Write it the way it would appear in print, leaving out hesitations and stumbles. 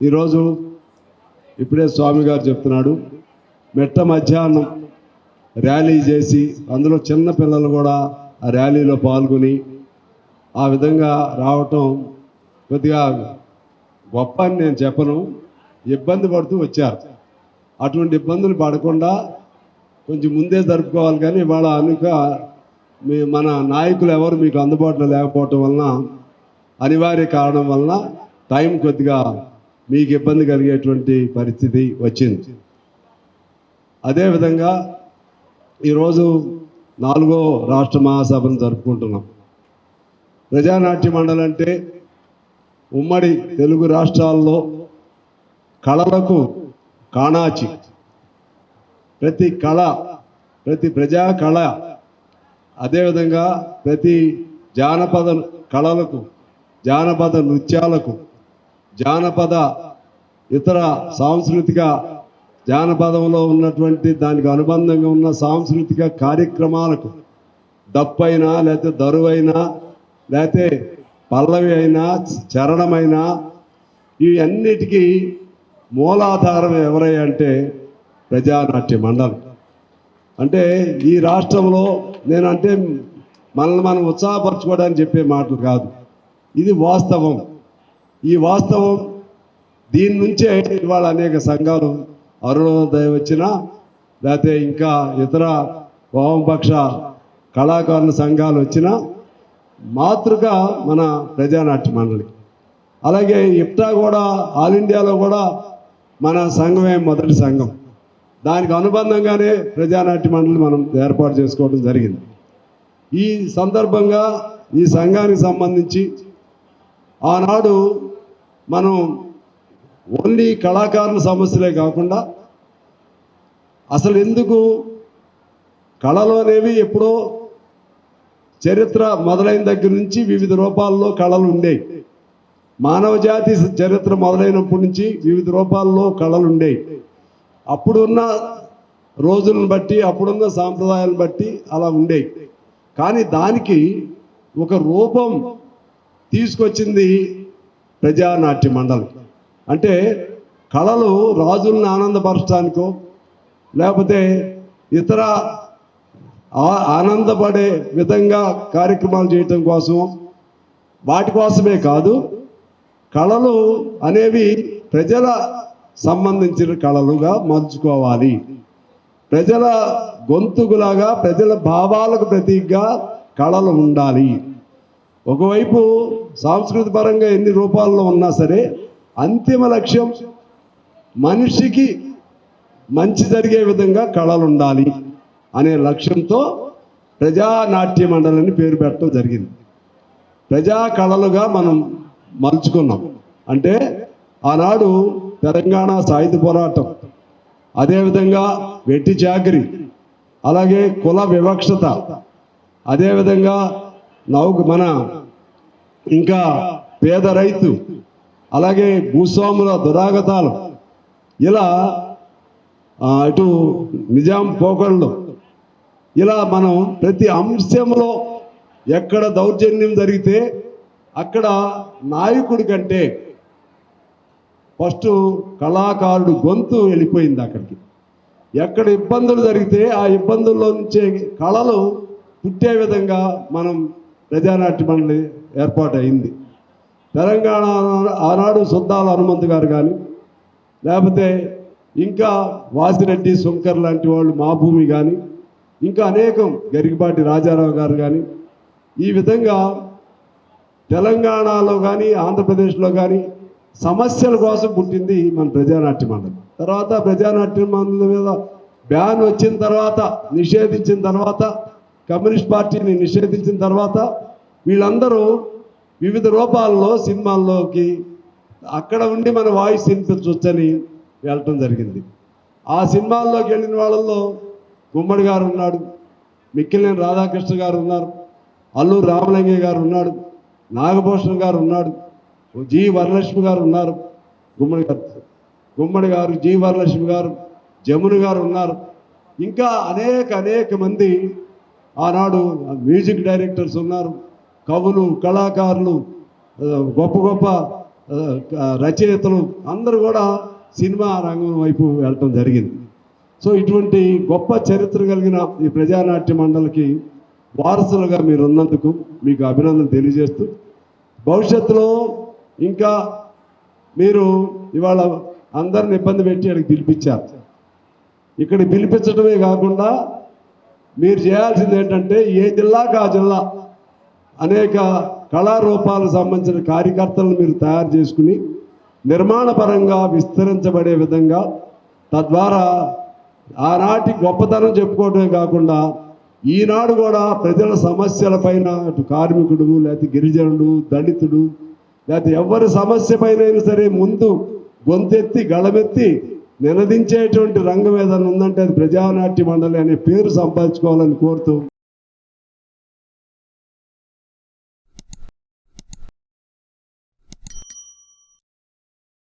ఈరోజు ఇప్పుడే స్వామి గారు చెప్తున్నాడు, మెట్ట మధ్యాహ్నం ర్యాలీ చేసి అందులో చిన్న పిల్లలు కూడా ఆ ర్యాలీలో పాల్గొని ఆ విధంగా రావటం కొద్దిగా గొప్ప అని నేను చెప్పను, ఇబ్బంది పడుతూ వచ్చారు. అటువంటి ఇబ్బందులు పడకుండా కొంచెం ముందే జరుపుకోవాలి. కానీ ఇవాళ మన నాయకులు ఎవరు మీకు అందుబాటులో లేకపోవటం వలన, అనివార్య కారణం వలన టైం కొద్దిగా మీకు ఇబ్బంది కలిగేటువంటి పరిస్థితి వచ్చింది. అదేవిధంగా ఈరోజు 4వ రాష్ట్ర మహాసభను జరుపుకుంటున్నాం. ప్రజానాట్య మండలి అంటే ఉమ్మడి తెలుగు రాష్ట్రాల్లో కళలకు కాణాచి, ప్రతి కళ, ప్రతి ప్రజా కళ, అదేవిధంగా ప్రతి జానపద కళలకు, జానపద నృత్యాలకు, జానపద ఇతర సాంస్కృతిక జానపదంలో ఉన్నటువంటి దానికి అనుబంధంగా ఉన్న సాంస్కృతిక కార్యక్రమాలకు, దప్పైనా లేకపోతే దరువైనా లేకపోతే పల్లవి అయినా చరణమైనా, ఈ అన్నిటికీ మూలాధారం ఎవరై అంటే ప్రజానాట్య మండలి. అంటే ఈ రాష్ట్రంలో నేనంటే మనల్ని మనం ఉత్సాహపరచుకోవడానికి చెప్పే మాటలు కాదు, ఇది వాస్తవం. ఈ వాస్తవం దీని నుంచే ఇవాళ అనేక సంఘాలు, అరుణోదయం వచ్చినా లేకపోతే ఇంకా ఇతర వామపక్ష కళాకారుల సంఘాలు వచ్చినా మాతృగా మన ప్రజానాట్య మండలి. అలాగే ఇప్టా కూడా ఆల్ ఇండియాలో కూడా మన సంఘమే మొదటి సంఘం. దానికి అనుబంధంగానే ప్రజానాట్య మండలి మనం ఏర్పాటు చేసుకోవడం జరిగింది. ఈ సందర్భంగా ఈ సంఘానికి సంబంధించి ఆనాడు మనం ఓన్లీ కళాకారుల సమస్యలే కాకుండా అసలు ఎందుకు కళలు అనేవి ఎప్పుడో చరిత్ర మొదలైన దగ్గర నుంచి వివిధ రూపాల్లో కళలు ఉండేవి. మానవ జాతి చరిత్ర మొదలైనప్పటి నుంచి వివిధ రూపాల్లో కళలు ఉండేవి. అప్పుడున్న రోజులను బట్టి, అప్పుడున్న సాంప్రదాయాలను బట్టి అలా ఉండేవి. కానీ దానికి ఒక రూపం తీసుకొచ్చింది ప్రజానాట్య మండలి. అంటే కళలు రాజులను ఆనందపరచడానికో లేకపోతే ఇతర ఆనందపడే విధంగా కార్యక్రమాలు చేయటం కోసం, వాటి కోసమే కాదు, కళలు అనేవి ప్రజల సంబంధించిన కళలుగా మలుచుకోవాలి. ప్రజల గొంతుకులాగా, ప్రజల భావాలకు ప్రతీకగా కళలు ఉండాలి. ఒకవైపు సాంస్కృతిక పరంగా ఎన్ని రూపాల్లో ఉన్నా సరే అంతిమ లక్ష్యం మనిషికి మంచి జరిగే విధంగా కళలు ఉండాలి అనే లక్ష్యంతో ప్రజానాట్య మండలిని పేరు పెట్టడం జరిగింది. ప్రజా కళలుగా మనం మలుచుకున్నాం. అంటే ఆనాడు తెలంగాణ సాయుధ పోరాటం, అదేవిధంగా వెట్టి చాకిరి, అలాగే కుల వివక్షత, అదేవిధంగా మన ఇంకా పేద రైతు, అలాగే భూస్వాముల దురాగతాలు, ఇలా ఇటు నిజాం పోకళ్ళు, ఇలా మనం ప్రతి అంశంలో ఎక్కడ దౌర్జన్యం జరిగితే అక్కడ నాయకుడి కంటే ఫస్ట్ కళాకారుడు గొంతు వెళ్ళిపోయింది అక్కడికి. ఎక్కడ ఇబ్బందులు జరిగితే ఆ ఇబ్బందుల్లో నుంచే కళలు పుట్టే విధంగా మనం ప్రజానాట్య మండలి ఏర్పాటు అయింది. తెలంగాణ ఆనాడు సుద్దాల హనుమంతు గారు కానీ, లేకపోతే ఇంకా వాసిరెడ్డి శంకర్ లాంటి వాళ్ళు, మా భూమి కానీ, ఇంకా అనేకం, గరికపాటి రాజారావు గారు కానీ, ఈ విధంగా తెలంగాణలో కానీ ఆంధ్రప్రదేశ్లో కానీ సమస్యల కోసం పుట్టింది మన ప్రజానాట్య మండలి. తర్వాత ప్రజానాట్య మండలి మీద బ్యాన్ వచ్చిన తర్వాత, నిషేధించిన తర్వాత, కమ్యూనిస్ట్ పార్టీని నిషేధించిన తర్వాత వీళ్ళందరూ వివిధ రూపాల్లో సినిమాల్లోకి అక్కడ ఉండి మన వాయిస్ వినిపించవచ్చని వెళ్ళటం జరిగింది. ఆ సినిమాల్లోకి వెళ్ళిన వాళ్ళల్లో గుమ్మడి గారు ఉన్నాడు, మిక్కిలినేని రాధాకృష్ణ గారు ఉన్నారు, అల్లూరు రామలింగయ్య గారు ఉన్నాడు, నాగభూషణ్ గారు ఉన్నాడు, జి వరలక్ష్మి గారు ఉన్నారు, గుమ్మడి గారు, జి వరలక్ష్మి గారు, జమున గారు ఉన్నారు. ఇంకా అనేక మంది ఆనాడు మ్యూజిక్ డైరెక్టర్స్ ఉన్నారు, కవులు, కళాకారులు, గొప్ప రచయితలు అందరూ కూడా సినిమా రంగం వైపు వెళ్ళటం జరిగింది. సో ఇటువంటి గొప్ప చరిత్ర కలిగిన ఈ ప్రజానాట్య మండలికి వారసులుగా మీరు ఉన్నందుకు మీకు అభినందనలు తెలియజేస్తూ, భవిష్యత్తులో ఇంకా మీరు ఇవాళ అందరిని ఇబ్బంది పెట్టి ఇక్కడికి పిలిపించారు. ఇక్కడ పిలిపించడమే కాకుండా మీరు చేయాల్సింది ఏంటంటే ఏ జిల్లాకు ఆ జిల్లా అనేక కళారూపాలకు సంబంధించిన కార్యకర్తలను మీరు తయారు చేసుకుని నిర్మాణపరంగా విస్తరించబడే విధంగా, తద్వారా ఆనాటి గొప్పతనం చెప్పుకోవడమే కాకుండా ఈనాడు కూడా ప్రజల సమస్యలపైన అటు కార్మికుడు, లేకపోతే గిరిజనుడు, దళితుడు, లేకపోతే ఎవరి సమస్య పైన సరే ముందు గొంతెత్తి గళమెత్తి నినదించేటువంటి రంగం ఏదైనా ఉందంటే అది ప్రజానాట్య మండలి అనే పేరు సంపాదించుకోవాలని కోరుతూ